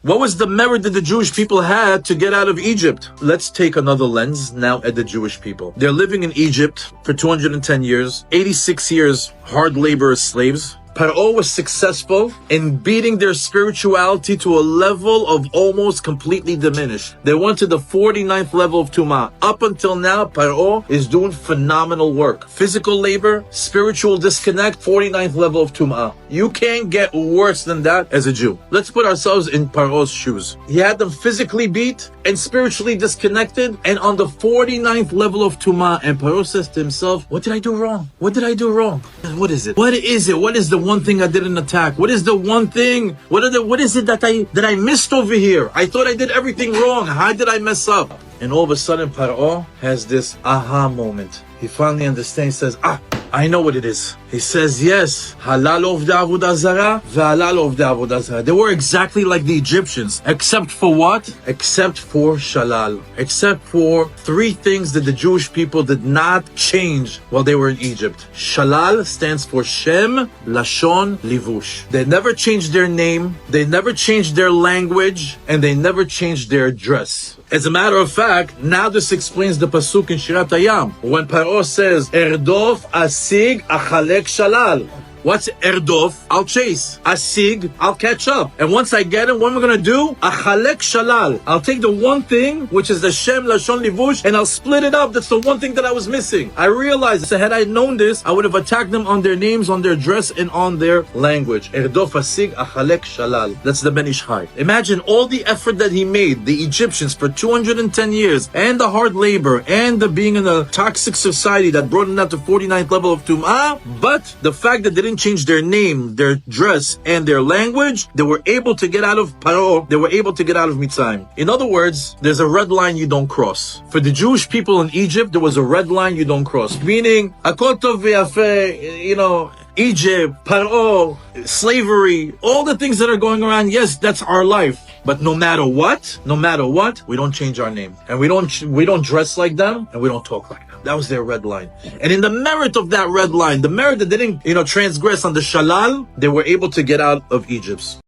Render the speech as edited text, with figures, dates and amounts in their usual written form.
What was the merit that the Jewish people had to get out of Egypt? Let's take another lens now at the Jewish people. They're living in Egypt for 210 years, 86 years hard labor as slaves. Paro was successful in beating their spirituality to a level of almost completely diminished. They went to the 49th level of Tumah. Up until now, Paro is doing phenomenal work. Physical labor, spiritual disconnect, 49th level of Tumah. You can't get worse than that as a Jew. Let's put ourselves in Paro's shoes. He had them physically beat and spiritually disconnected and on the 49th level of Tumah. And Paro says to himself, what did I do wrong? What did I do wrong? What is it? What is it? What is the one thing I didn't attack? What is the one thing? What is it that I missed over here? I thought I did everything wrong. How did I mess up? And all of a sudden, Paro has this aha moment. He finally understands, says, I know what it is. He says, yes, halal ovdei avodah zara, ve'halal ovdei avodah zara. They were exactly like the Egyptians, except for what? Except for shalal. Except for three things that the Jewish people did not change while they were in Egypt. Shalal stands for Shem, Lashon, Livush. They never changed their name, they never changed their language, and they never changed their dress. As a matter of fact, now this explains the pasuk in Shirat Hayam. When Paro says, Erdof, Asig, Achalek, Shalal. What's erdof? I'll chase. Asig, I'll catch up. And once I get him, what am I going to do? Achalek shalal. I'll take the one thing, which is the Shem, Lashon, Livush, and I'll split it up. That's the one thing that I was missing. I realized that had I known this, I would have attacked them on their names, on their dress, and on their language. Erdof, Asig, Achalek, Shalal. That's the Ben Ish Chai. Imagine all the effort that he made, the Egyptians, for 210 years, and the hard labor, and the being in a toxic society that brought them down to 49th level of Tum'ah, but the fact that they didn't change their name, their dress, and their language, they were able to get out of Paro, they were able to get out of Mitzrayim. In other words, there's a red line you don't cross. For the Jewish people in Egypt, there was a red line you don't cross. Meaning, Akol Tov V'Yafeh, Egypt, Paro, slavery, all the things that are going around, yes, that's our life. But no matter what, we don't change our name. And we don't dress like them, and we don't talk like them. That was their red line. And in the merit of that red line, the merit that they didn't, transgress on the shalal, they were able to get out of Egypt.